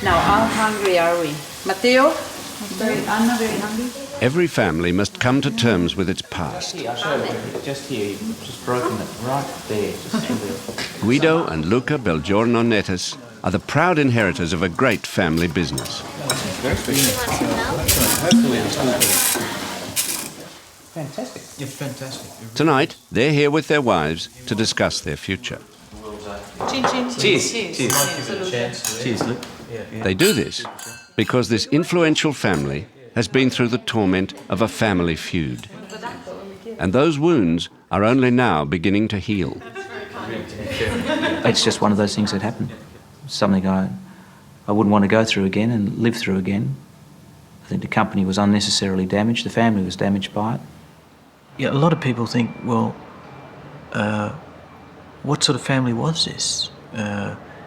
Now, how hungry are we? Matteo? Anna, very hungry. Every family must come to terms with its past. I'll show you. Just here, you've just broken it right there. Guido and Luca Belgiorno-Nettis are the proud inheritors of a great family business. Fantastic. Yeah, fantastic. Tonight, they're here with their wives to discuss their future. Cheers. Cheers. Cheers, Luke. They do this because this influential family has been through the torment of a family feud. And those wounds are only now beginning to heal. It's just one of those things that happen. Something I wouldn't want to go through again and live through again. I think the company was unnecessarily damaged, the family was damaged by it. Yeah, a lot of people think, well, what sort of family was this?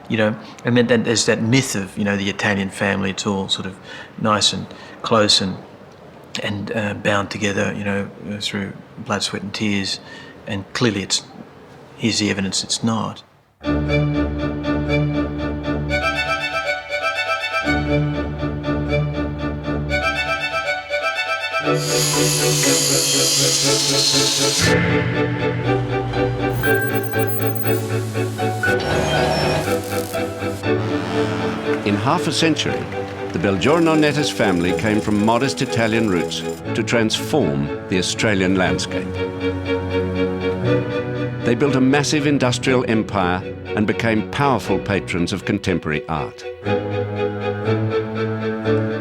You know, and then there's that myth of, you know, the Italian family. It's all sort of nice and close and bound together, you know, through blood, sweat and tears. And clearly here's the evidence it's not. In half a century, the Belgiorno-Nettis family came from modest Italian roots to transform the Australian landscape. They built a massive industrial empire and became powerful patrons of contemporary art.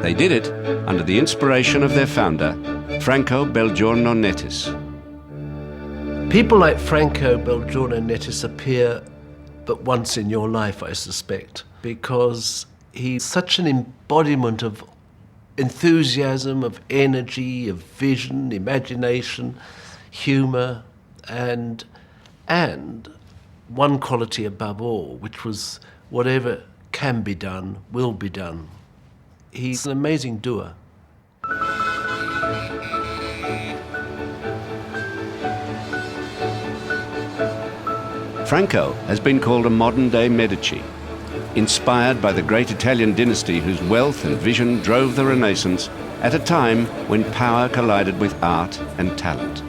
They did it under the inspiration of their founder, Franco Belgiorno-Nettis. People like Franco Belgiorno-Nettis appear but once in your life, I suspect, because he's such an embodiment of enthusiasm, of energy, of vision, imagination, humour, and one quality above all, which was whatever can be done, will be done. He's an amazing doer. Franco has been called a modern-day Medici, inspired by the great Italian dynasty whose wealth and vision drove the Renaissance at a time when power collided with art and talent.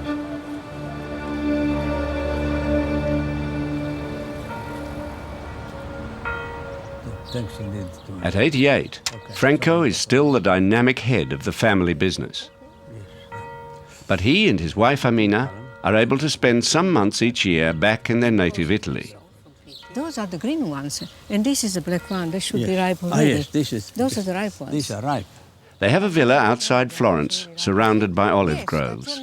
At 88, Franco is still the dynamic head of the family business. But he and his wife Amina are able to spend some months each year back in their native Italy. Those are the green ones, and this is the black one. They should be ripe already. Those are the ripe ones. These are ripe. They have a villa outside Florence, surrounded by olive groves.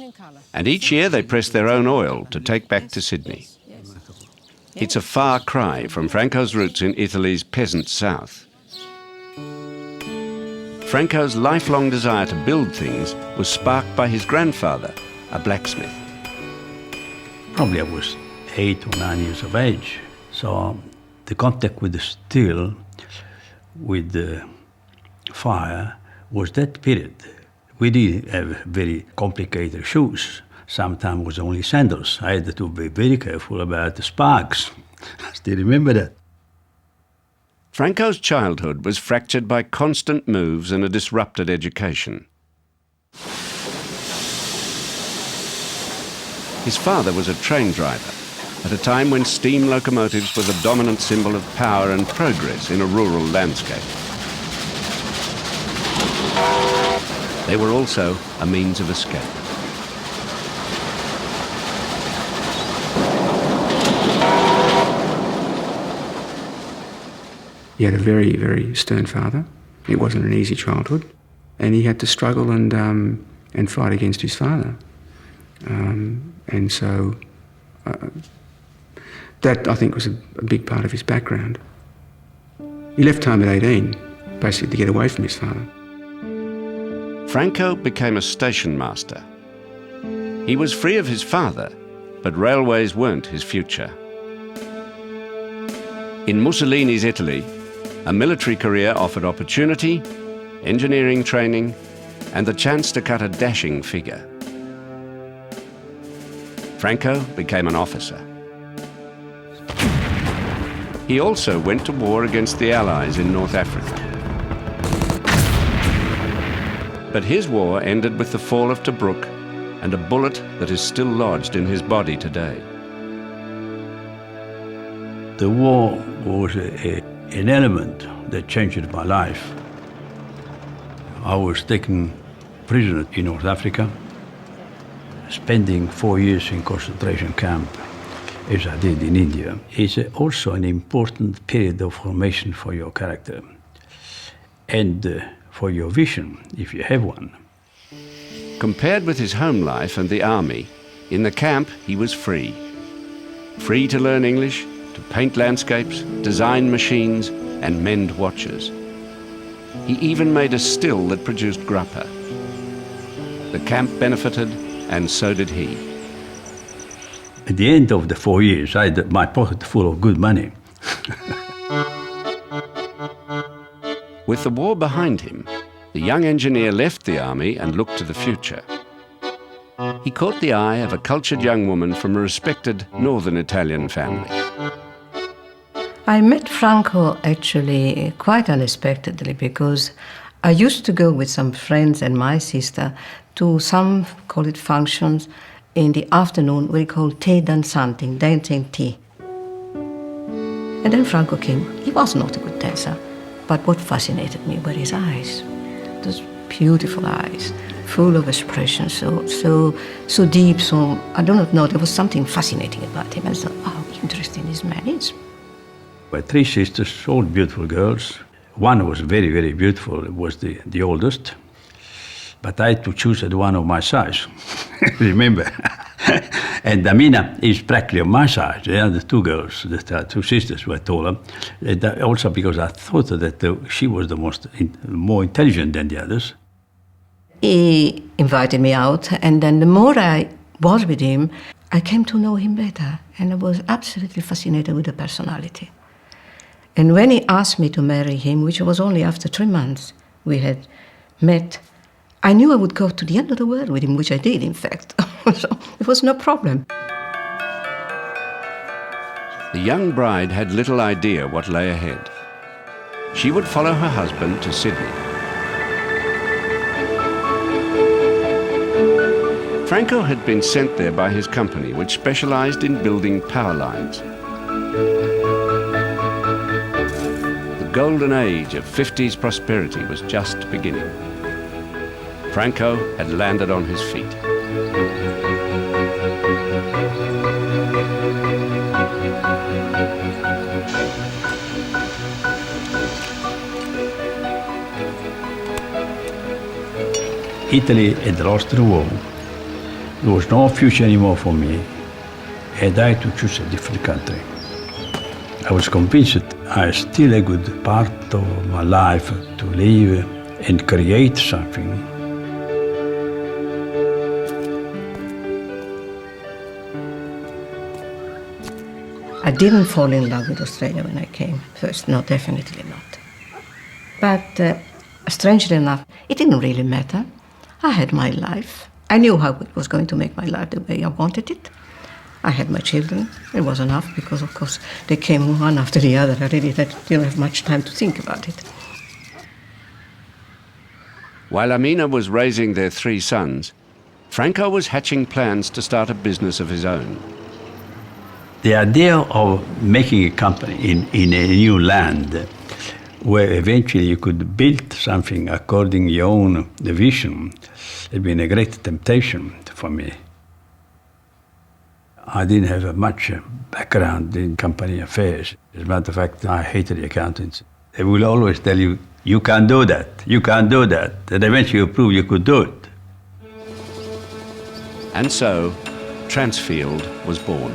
And each year they press their own oil to take back to Sydney. It's a far cry from Franco's roots in Italy's peasant south. Franco's lifelong desire to build things was sparked by his grandfather, a blacksmith. Probably I was 8 or 9 years of age. So the contact with the steel, with the fire, was that period. We didn't have very complicated shoes. Sometimes it was only sandals. I had to be very careful about the sparks. I still remember that. Franco's childhood was fractured by constant moves and a disrupted education. His father was a train driver at a time when steam locomotives were the dominant symbol of power and progress in a rural landscape. They were also a means of escape. He had a very, very stern father. It wasn't an easy childhood, and he had to struggle and fight against his father. And so that, I think, was a big part of his background. He left home at 18, basically to get away from his father. Franco became a station master. He was free of his father, but railways weren't his future. In Mussolini's Italy, a military career offered opportunity, engineering training, and the chance to cut a dashing figure. Franco became an officer. He also went to war against the Allies in North Africa. But his war ended with the fall of Tobruk and a bullet that is still lodged in his body today. The war was an element that changed my life. I was taken prisoner in North Africa, spending 4 years in concentration camp, as I did in India, is also an important period of formation for your character and for your vision, if you have one. Compared with his home life and the army, in the camp he was free. Free to learn English, to paint landscapes, design machines, and mend watches. He even made a still that produced grappa. The camp benefited, and so did he. At the end of the 4 years, I had my pocket full of good money. With the war behind him, the young engineer left the army and looked to the future. He caught the eye of a cultured young woman from a respected northern Italian family. I met Franco actually quite unexpectedly because I used to go with some friends and my sister to some, call it functions, in the afternoon we call tè danzanti, dancing tea. And then Franco came. He was not a good dancer, but what fascinated me were his eyes. Those beautiful eyes, full of expression, so deep, so, I do not know, there was something fascinating about him. And I thought, oh, interesting this man is. My 3 sisters, all beautiful girls. One was very, very beautiful, it was the oldest. But I had to choose the one of my size, remember? And Amina is practically of my size. The other 2 girls, the 2 sisters were taller. Also because I thought that she was the more intelligent than the others. He invited me out, and then the more I was with him, I came to know him better, and I was absolutely fascinated with the personality. And when he asked me to marry him, which was only after 3 months we had met, I knew I would go to the end of the world with him, which I did, in fact. So it was no problem. The young bride had little idea what lay ahead. She would follow her husband to Sydney. Franco had been sent there by his company, which specialized in building power lines. The golden age of 50s prosperity was just beginning. Franco had landed on his feet. Italy had lost the war. There was no future anymore for me, and I had to choose a different country. I was convinced that I had still a good part of my life to live and create something. I didn't fall in love with Australia when I came first, no, definitely not. But strangely enough, it didn't really matter. I had my life. I knew how it was going to make my life the way I wanted it. I had my children. It was enough because, of course, they came one after the other. I really didn't have much time to think about it. While Amina was raising their 3 sons, Franco was hatching plans to start a business of his own. The idea of making a company in a new land where eventually you could build something according to your own vision had been a great temptation for me. I didn't have much background in company affairs. As a matter of fact, I hated the accountants. They will always tell you, you can't do that, you can't do that. And eventually you prove you could do it. And so, Transfield was born.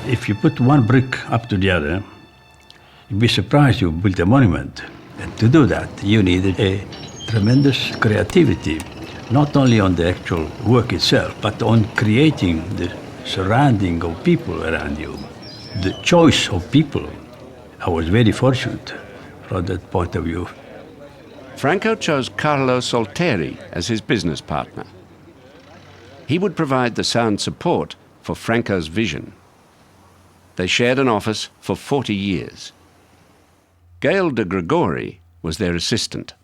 If you put one brick up to the other, you'd be surprised you built a monument. And to do that, you needed a tremendous creativity, not only on the actual work itself, but on creating the surrounding of people around you, the choice of people. I was very fortunate from that point of view. Franco chose Carlo Solteri as his business partner. He would provide the sound support for Franco's vision. They shared an office for 40 years. Gail de Gregori was their assistant.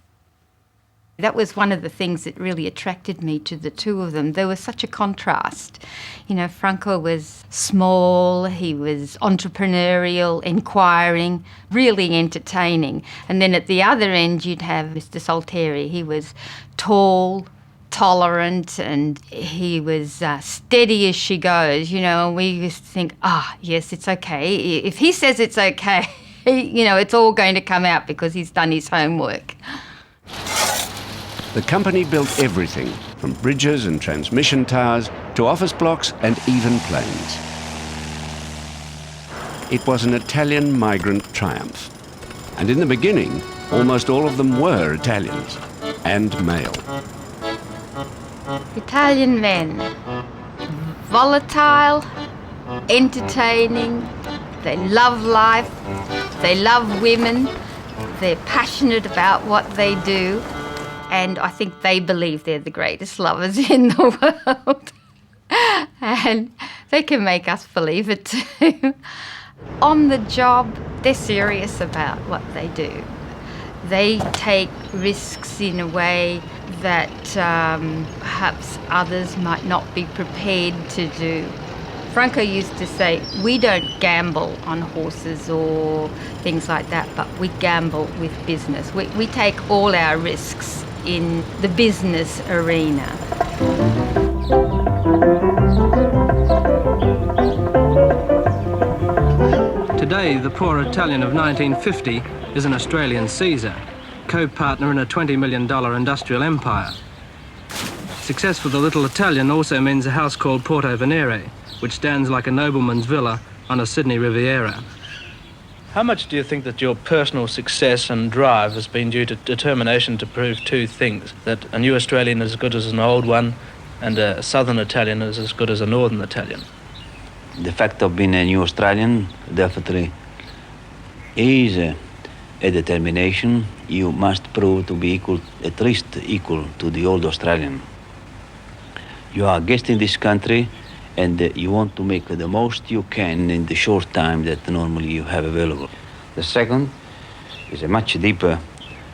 That was one of the things that really attracted me to the two of them. There was such a contrast. You know, Franco was small, he was entrepreneurial, inquiring, really entertaining. And then at the other end you'd have Mr. Solteri. He was tall, tolerant, and he was steady as she goes, you know, and we used to think, yes, it's okay. If he says it's okay, you know, it's all going to come out because he's done his homework. The company built everything, from bridges and transmission towers to office blocks and even planes. It was an Italian migrant triumph. And in the beginning, almost all of them were Italians, and male. Italian men, volatile, entertaining, they love life, they love women, they're passionate about what they do, and I think they believe they're the greatest lovers in the world. And they can make us believe it too. On the job, they're serious about what they do. They take risks in a way that perhaps others might not be prepared to do. Franco used to say, we don't gamble on horses or things like that, but we gamble with business. We take all our risks in the business arena. Today, the poor Italian of 1950 is an Australian Caesar, co-partner in a $20 million industrial empire. Success for the little Italian also means a house called Porto Venere, which stands like a nobleman's villa on a Sydney Riviera. How much do you think that your personal success and drive has been due to determination to prove two things, that a new Australian is as good as an old one and a southern Italian is as good as a northern Italian? The fact of being a new Australian definitely is a determination. You must prove to be equal, at least equal to the old Australian. You are a guest in this country and you want to make the most you can in the short time that normally you have available. The second is a much deeper.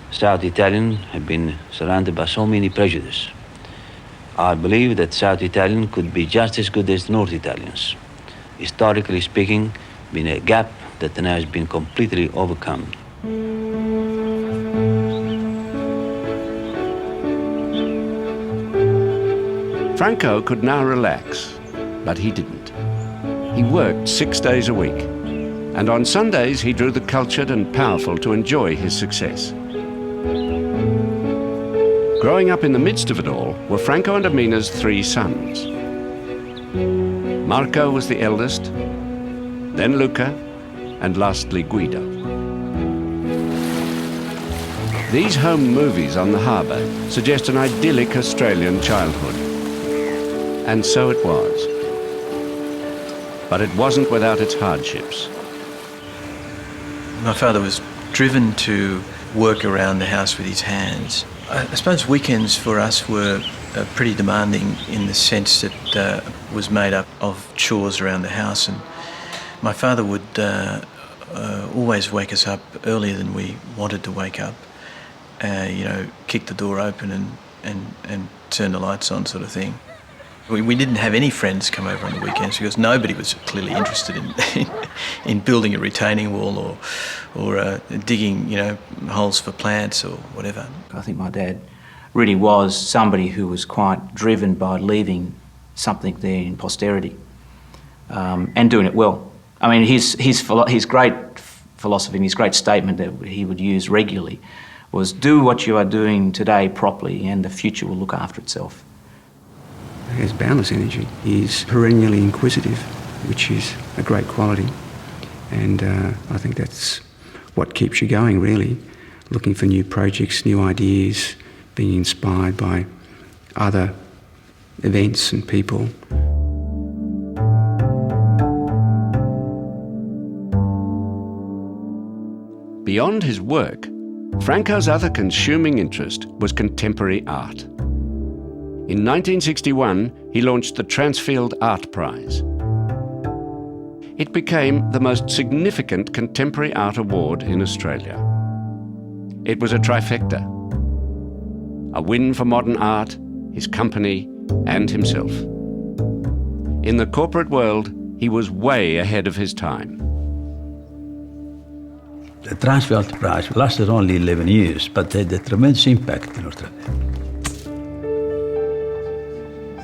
South Italian have been surrounded by so many prejudices. I believe that South Italian could be just as good as North Italians. Historically speaking, been a gap that now has been completely overcome. Franco could now relax, but he didn't. He worked 6 days a week, and on Sundays he drew the cultured and powerful to enjoy his success. Growing up in the midst of it all were Franco and Amina's 3 sons. Marco was the eldest, then Luca, and lastly Guido. These home movies on the harbour suggest an idyllic Australian childhood. And so it was. But it wasn't without its hardships. My father was driven to work around the house with his hands. I suppose weekends for us were pretty demanding in the sense that was made up of chores around the house, and my father would always wake us up earlier than we wanted to wake up, kick the door open and turn the lights on, sort of thing. We didn't have any friends come over on the weekends because nobody was clearly interested in building a retaining wall or digging, holes for plants or whatever. I think my dad really was somebody who was quite driven by leaving something there in posterity and doing it well. I mean, his great philosophy and his great statement that he would use regularly was, do what you are doing today properly and the future will look after itself. He has boundless energy. He's perennially inquisitive, which is a great quality. And I think that's what keeps you going, really. Looking for new projects, new ideas, being inspired by other events and people. Beyond his work, Franco's other consuming interest was contemporary art. In 1961, he launched the Transfield Art Prize. It became the most significant contemporary art award in Australia. It was a trifecta: a win for modern art, his company, and himself. In the corporate world, he was way ahead of his time. The Transfield Prize lasted only 11 years, but had a tremendous impact in Australia.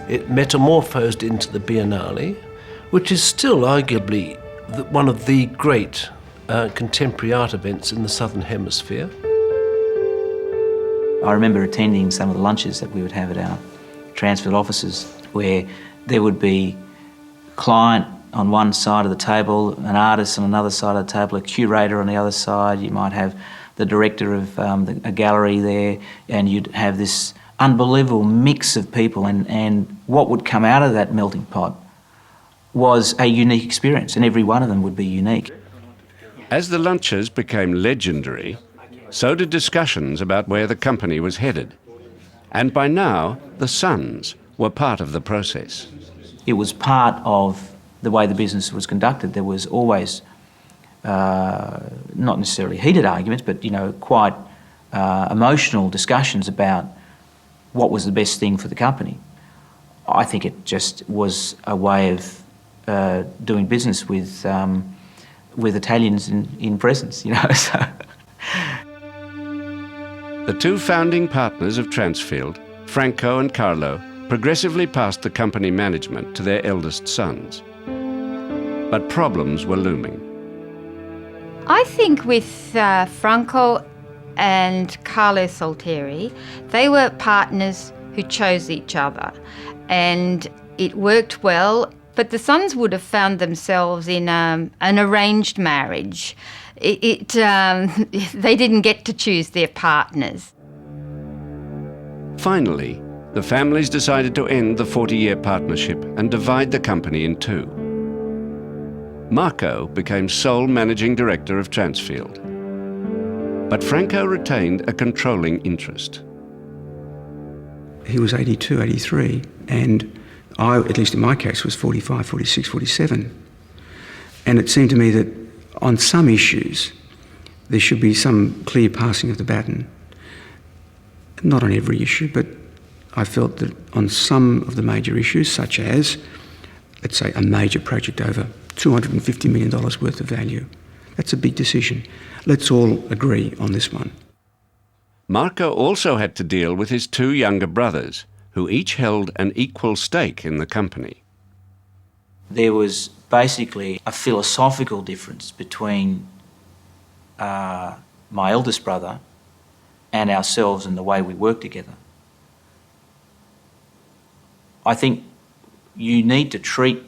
It metamorphosed into the Biennale, which is still arguably one of the great contemporary art events in the Southern Hemisphere. I remember attending some of the lunches that we would have at our Transfield offices, where there would be client on one side of the table, an artist on another side of the table, a curator on the other side. You might have the director of a gallery there, and you'd have this unbelievable mix of people, and what would come out of that melting pot was a unique experience, and every one of them would be unique. As the lunches became legendary, so did discussions about where the company was headed. And by now, the sons were part of the process. It was part of the way the business was conducted. There was always, not necessarily heated arguments, but quite emotional discussions about what was the best thing for the company. I think it just was a way of doing business with Italians in presence, So. The two founding partners of Transfield, Franco and Carlo, progressively passed the company management to their eldest sons. But problems were looming. I think with Franco and Carlo Solteri, they were partners who chose each other, and it worked well, but the sons would have found themselves in an arranged marriage. They didn't get to choose their partners. Finally, the families decided to end the 40-year partnership and divide the company in two. Marco became sole managing director of Transfield, but Franco retained a controlling interest. He was 82, 83, and I, at least in my case, was 45, 46, 47. And it seemed to me that on some issues, there should be some clear passing of the baton. Not on every issue, but I felt that on some of the major issues, such as, let's say, a major project over $250 million worth of value, that's a big decision. Let's all agree on this one. Marco also had to deal with his two younger brothers, who each held an equal stake in the company. There was basically a philosophical difference between my eldest brother and ourselves and the way we work together. I think you need to treat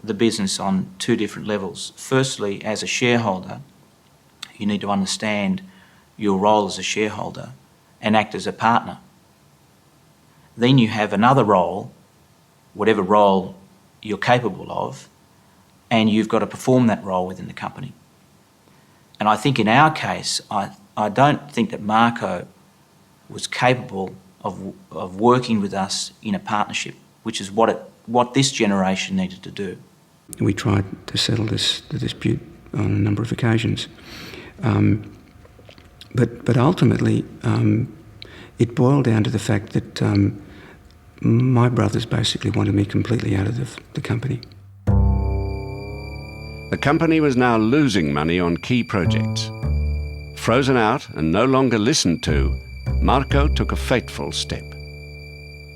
the business on two different levels. Firstly, as a shareholder, you need to understand your role as a shareholder and act as a partner. Then you have another role, whatever role you're capable of, and you've got to perform that role within the company. And I think in our case, I don't think that Marco was capable of working with us in a partnership, which is what this generation needed to do. We tried to settle the dispute on a number of occasions. But ultimately, it boiled down to the fact that my brothers basically wanted me completely out of the company. The company was now losing money on key projects. Frozen out and no longer listened to, Marco took a fateful step.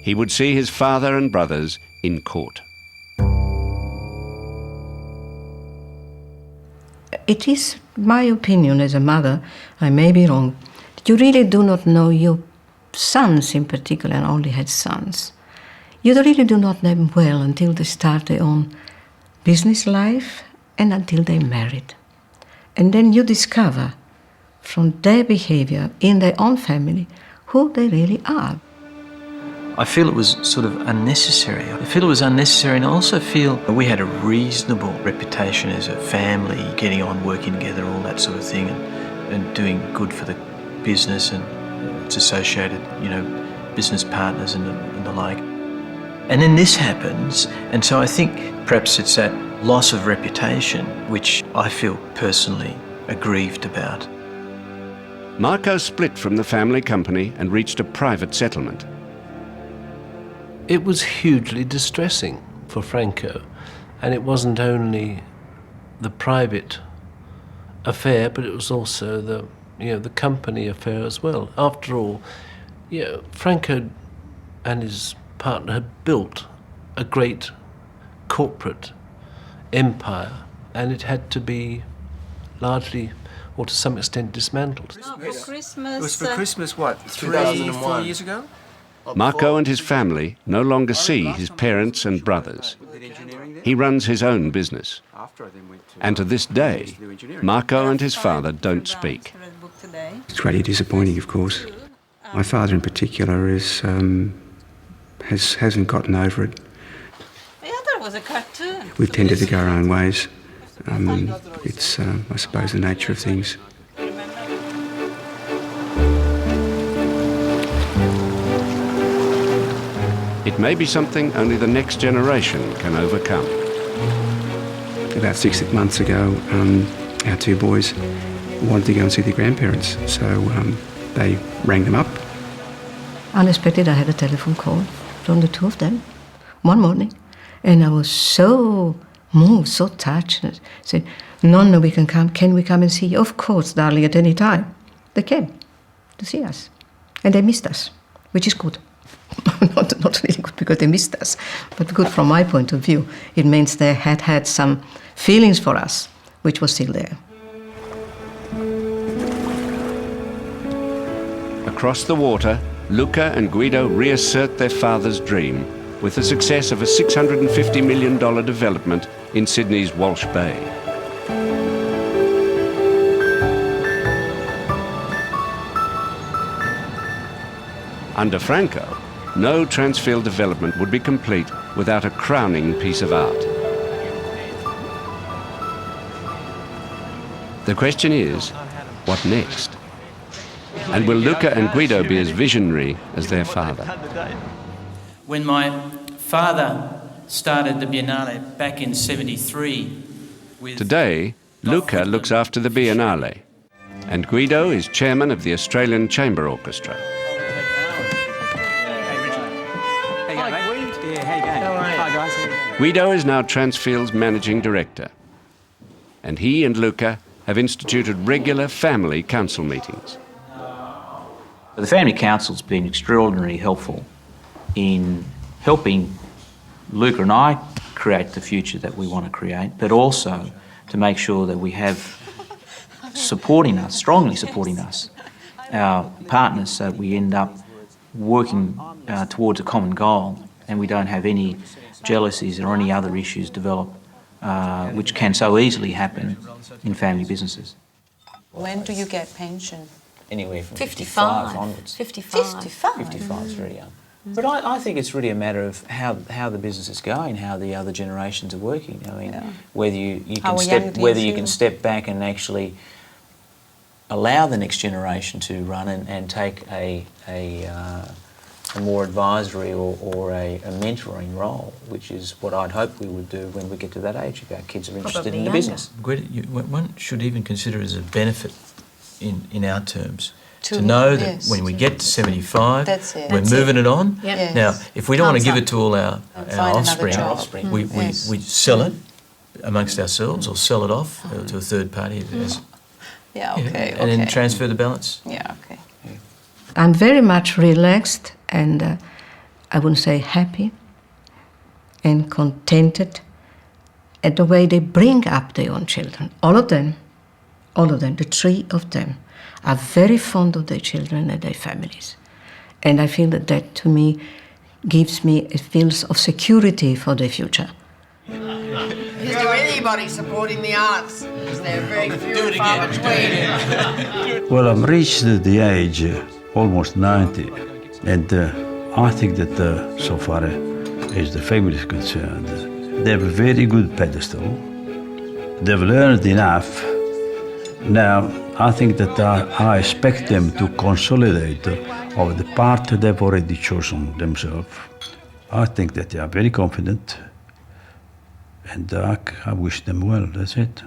He would see his father and brothers in court. It is my opinion as a mother, I may be wrong, you really do not know your sons in particular, and only had sons. You really do not know them well until they start their own business life and until they married. And then you discover from their behavior in their own family who they really are. I feel it was sort of unnecessary. I feel it was unnecessary, and I also feel we had a reasonable reputation as a family, getting on, working together, all that sort of thing. and doing good for the business and its associated, business partners and the like. And then this happens, and so I think perhaps it's that loss of reputation which I feel personally aggrieved about. Marco split from the family company and reached a private settlement. It was hugely distressing for Franco, and it wasn't only the private affair, but it was also the company affair as well. After all, Franco and his partner had built a great corporate empire, and it had to be largely or to some extent dismantled. For Christmas. It was for Christmas, what, 3-4 years ago? Marco and his family no longer see his parents and brothers. He runs his own business. And to this day, Marco and his father don't speak. It's greatly disappointing, of course. My father in particular hasn't gotten over it. I thought it was a cartoon. We've tended to go our own ways. It's, I suppose, the nature of things. It may be something only the next generation can overcome. About 6 months ago, our two boys wanted to go and see their grandparents, so they rang them up. Unexpected, I had a telephone call from the two of them one morning, and I was so moved, so touched. I said, no, we can come. Can we come and see you? Of course, darling, at any time. They came to see us, and they missed us, which is good. not really good because they missed us, but good from my point of view. It means they had some feelings for us, which was still there. Across the water, Luca and Guido reassert their father's dream with the success of a $650 million development in Sydney's Walsh Bay. Under Franco, no Transfield development would be complete without a crowning piece of art. The question is, what next? And will Luca and Guido be as visionary as their father? When my father started the Biennale back in '73 with... Today, Luca looks after the Biennale, and Guido is chairman of the Australian Chamber Orchestra. Guido is now Transfield's managing director, and he and Luca have instituted regular family council meetings. The family council's been extraordinarily helpful in helping Luca and I create the future that we want to create, but also to make sure that we have supporting us, strongly supporting us, our partners, so we end up working towards a common goal and we don't have any jealousies or any other issues develop, which can so easily happen in family businesses. When do you get pension? Anywhere from 55 onwards. 55 is very young. But I think it's really a matter of how the business is going, how the other generations are working. I mean, whether you can step back and actually allow the next generation to run and take a more advisory or a mentoring role, which is what I'd hope we would do when we get to that age. If our kids are interested in the business. One should even consider it as a benefit in our terms. To know that when we get to 75, we're moving it on. Yep. Yes. Now, if we don't want to give it to all our offspring, we sell it amongst ourselves or sell it off to a third party. And then transfer the balance. Yeah, okay. I'm very much relaxed and I wouldn't say happy and contented at the way they bring up their own children. All of them, the three of them, are very fond of their children and their families. And I feel that to me gives me a feeling of security for their future. Is there anybody supporting the arts? Because they're very few and far between. Well, I've reached the age almost 90, and I think that so far as the family is concerned, they have a very good pedestal. They've learned enough. Now, I think that I expect them to consolidate of the part they've already chosen themselves. I think that they are very confident, and I wish them well, that's it.